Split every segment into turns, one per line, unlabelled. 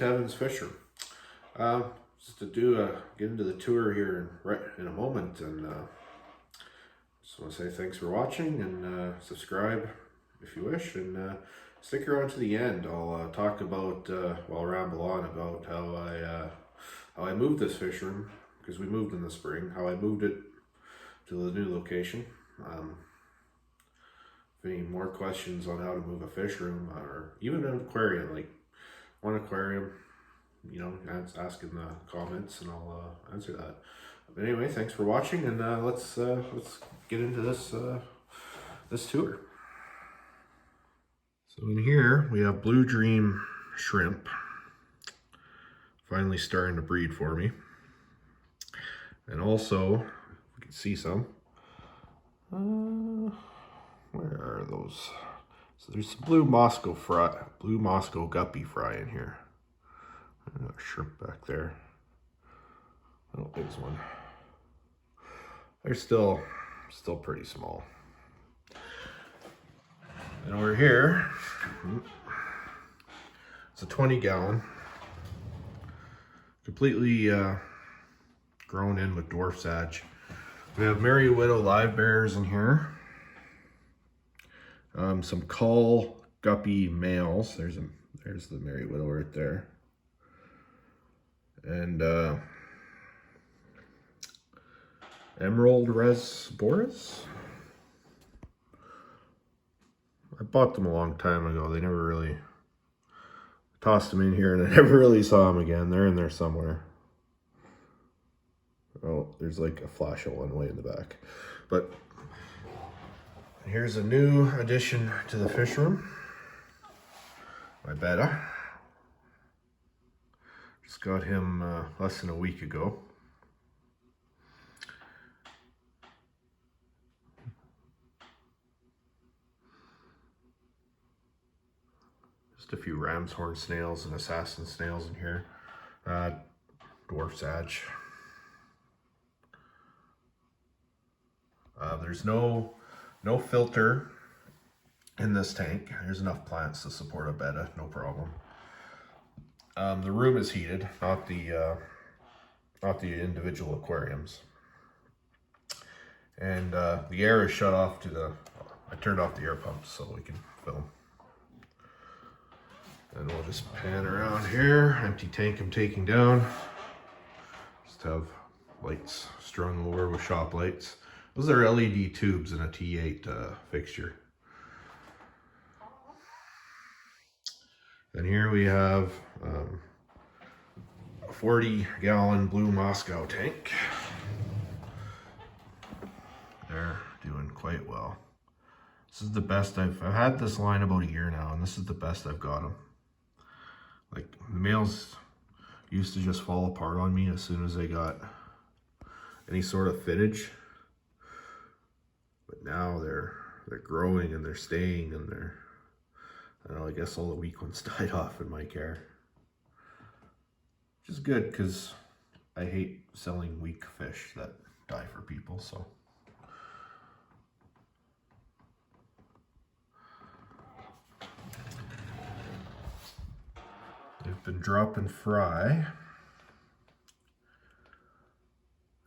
to Evan's Fish Room. Just to get into the tour here in a moment, and just want to say thanks for watching, and subscribe if you wish, and stick around to the end. I'll talk about, I'll ramble on about how I moved this fish room, because we moved in the spring, how I moved it to the new location. If any more questions on how to move a fish room, or even an aquarium, like one aquarium, you know, ask in the comments and I'll answer that. But anyway, thanks for watching, and let's get into this tour. So in here we have Blue Dream shrimp, finally starting to breed for me, and also we can see some. Where are those? So there's some blue Moscow guppy fry in here. A shrimp back there. Oh, there's one. They're still pretty small. And over here, it's a 20-gallon, completely grown in with dwarf sage. We have Merry Widow live bearers in here. Some cull guppy males. There's the Merry Widow right there. And Emerald Res Boris. I bought them a long time ago. They never really tossed them in here, and I never really saw them again. They're in there somewhere. Oh, there's like a flash of one way in the back. But here's a new addition to the fish room. My Betta. Just got him less than a week ago. Just a few ram's horn snails and assassin snails in here. Dwarf sage. There's no filter in this tank. There's enough plants to support a Betta, no problem. The room is heated, not the individual aquariums. And the air is shut off I turned off the air pumps so we can film. And we'll just pan around here. Empty tank I'm taking down. Just have lights strung over with shop lights. Those are LED tubes in a T8 fixture. And here we have a 40-gallon blue Moscow tank. They're doing quite well. This is the best I've had this line about a year now, and this is the best I've got them. Like, the males used to just fall apart on me as soon as they got any sort of fittage. But now they're growing and they're staying, and I don't know, I guess all the weak ones died off in my care. Which is good, because I hate selling weak fish that die for people, so. They've been dropping fry.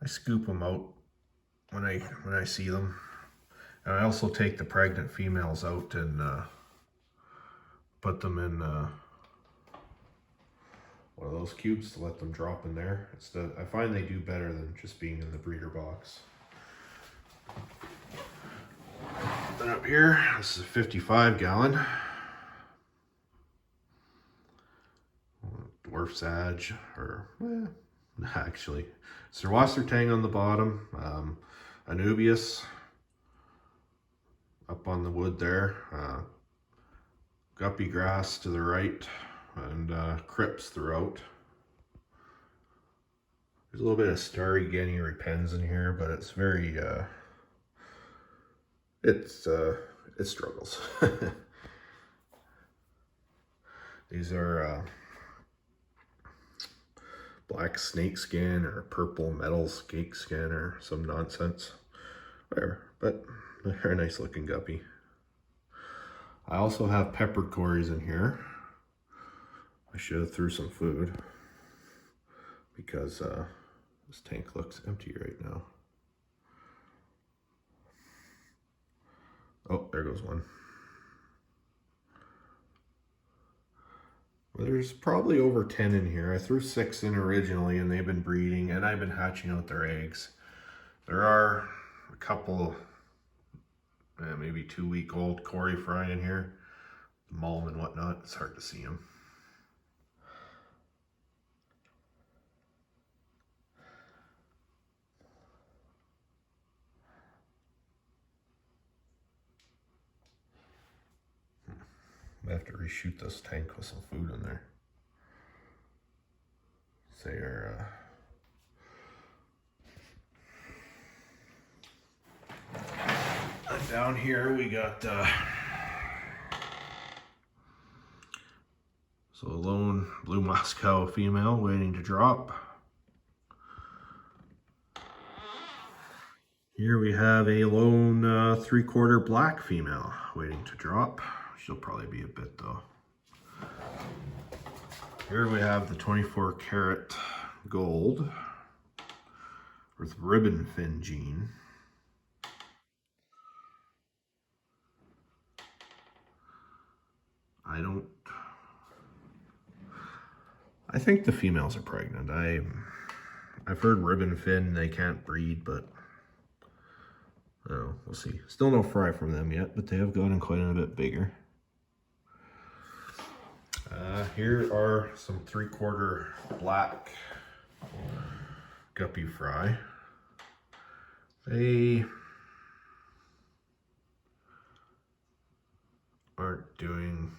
I scoop them out when I see them. And I also take the pregnant females out and put them in one of those cubes to let them drop in there. I find they do better than just being in the breeder box. Then up here, this is a 55-gallon. Dwarf sage, or actually, Cerwassertang on the bottom, Anubias up on the wood there, guppy grass to the right, and crips throughout. There's a little bit of starry guinea repens in here, but it's very it struggles. These are black snake skin or purple metal snake skin or some nonsense, whatever, but they're a nice looking guppy. I also have peppercorns in here. I should have threw some food because this tank looks empty right now. Oh, there goes one. Well, there's probably over 10 in here. I threw 6 in originally and they've been breeding and I've been hatching out their eggs. There are a couple, maybe 2-week-old Cory fry in here. The mulm and whatnot, it's hard to see them. I have to reshoot this tank with some food in there. They are down here we got so a lone blue Moscow female waiting to drop. Here we have a lone 3/4 black female waiting to drop. She'll probably be a bit though. Here we have the 24 karat gold with ribbon fin gene. I think the females are pregnant. I've heard ribbon fin, they can't breed, but I don't know, we'll see. Still no fry from them yet, but they have gotten quite a bit bigger. Here are some 3/4 black guppy fry. They aren't doing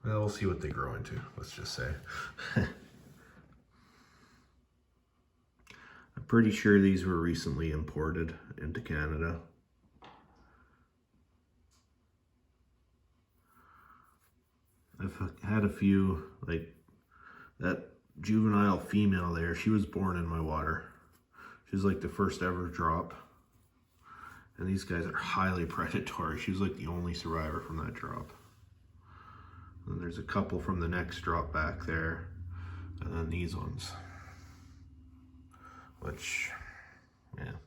well. We'll see what they grow into, let's just say. I'm pretty sure these were recently imported into Canada. I've had a few, like that juvenile female there, she was born in my water. She was like the first ever drop. And these guys are highly predatory. She was like the only survivor from that drop. And there's a couple from the next drop back there. And then these ones. Which, yeah.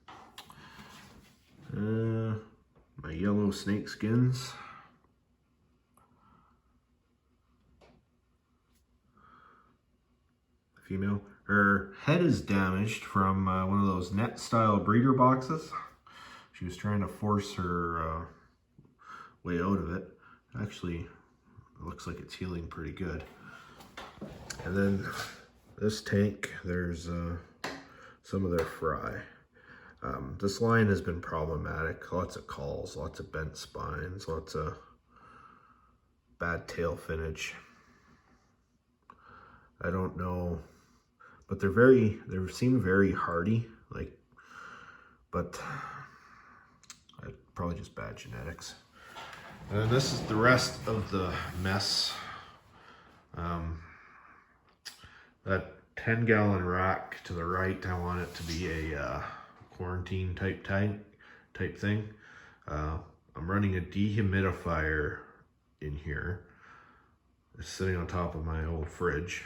My yellow snake skins. Female. Her head is damaged from one of those net style breeder boxes. She was trying to force her way out of it. Actually, it looks like it's healing pretty good. And then this tank, there's some of their fry. This line has been problematic. Lots of calls, lots of bent spines, lots of bad tail finnage. I don't know, but they seem very hardy, like, but probably just bad genetics. And this is the rest of the mess. That 10-gallon rack to the right, I want it to be a quarantine type thing. I'm running a dehumidifier in here. It's sitting on top of my old fridge.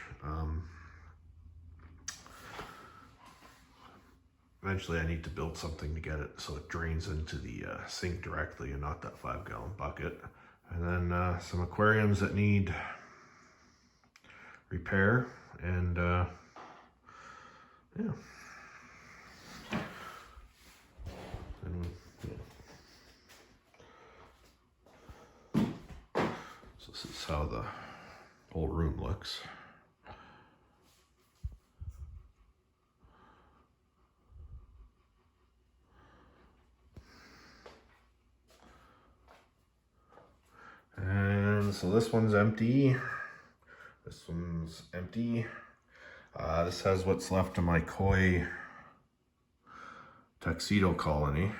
Eventually I need to build something to get it so it drains into the sink directly and not that 5-gallon bucket. And then some aquariums that need repair, and yeah. And, yeah. So this is how the whole room looks. And so this one's empty. This one's empty. This has what's left of my koi tuxedo colony.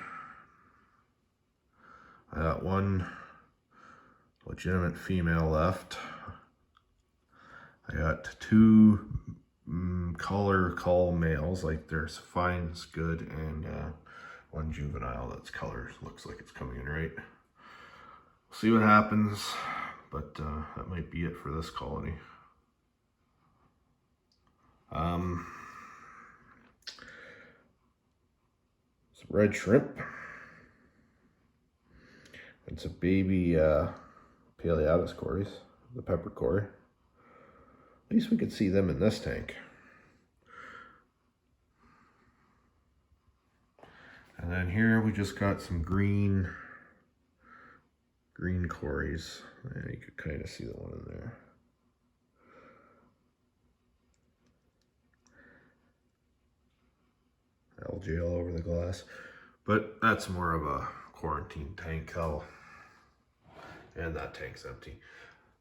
I got one legitimate female left. I got 2 collar cull males, like there's fine's good, and 1 juvenile that's color looks like it's coming in right. See what happens. but that might be it for this colony. It's red shrimp. It's a baby Paleatus cories, the pepper cory. At least we could see them in this tank. And then here we just got some green cories. And you could kind of see the one in there. Algae all over the glass. But that's more of a quarantine tank. And that tank's empty.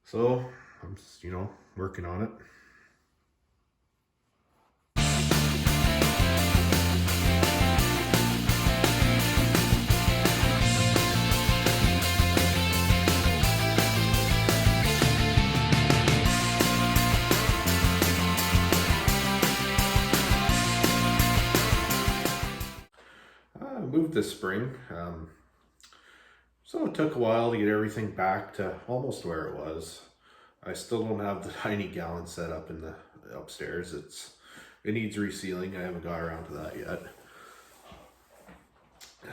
So I'm just, working on it. Moved this spring, so it took a while to get everything back to almost where it was. I still don't have the tiny gallon set up in the upstairs. It needs resealing. I haven't got around to that yet.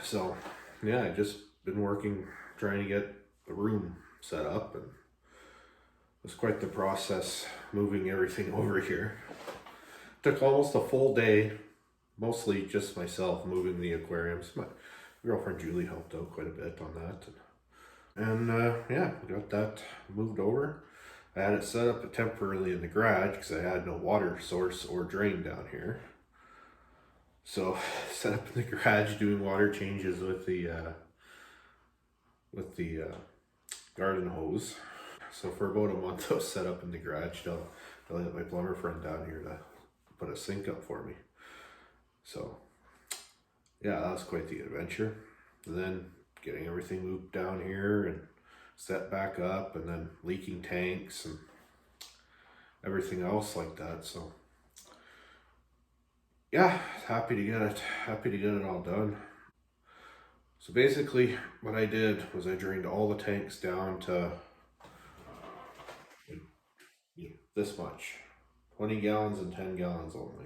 So yeah, I've just been working trying to get the room set up, and it was quite the process moving everything over here. Took almost a full day. Mostly just myself moving the aquariums. My girlfriend Julie helped out quite a bit on that. And yeah, we got that moved over. I had it set up temporarily in the garage because I had no water source or drain down here. So set up in the garage doing water changes with the garden hose. So for about a month I was set up in the garage till I got my plumber friend down here to put a sink up for me. So yeah, that was quite the adventure. And then getting everything moved down here and set back up, and then leaking tanks and everything else like that. So yeah, happy to get it all done. So basically what I did was I drained all the tanks down to this much, 20 gallons and 10 gallons only.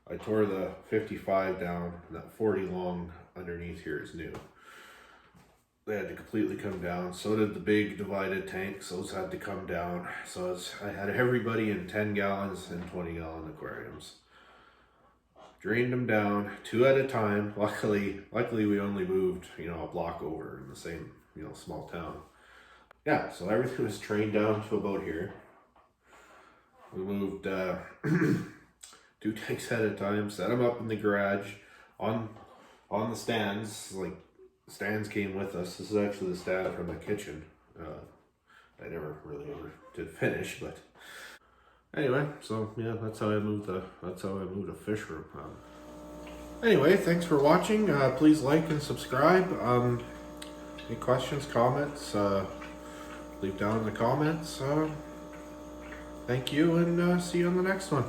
I tore the 55 down, and that 40 long underneath here is new. They had to completely come down. So did the big divided tanks. Those had to come down. So I had everybody in 10 gallons and 20 gallon aquariums. Drained them down 2 at a time. Luckily we only moved, a block over in the same, small town. Yeah, so everything was trained down to about here. We moved 2 tanks at a time, set them up in the garage on the stands. Like, stands came with us. This is actually the stand from the kitchen. I never really ever did finish, but anyway, so yeah, that's how I moved a fish room. Anyway, thanks for watching. Please like and subscribe. Any questions, comments, leave down in the comments. Thank you, and see you on the next one.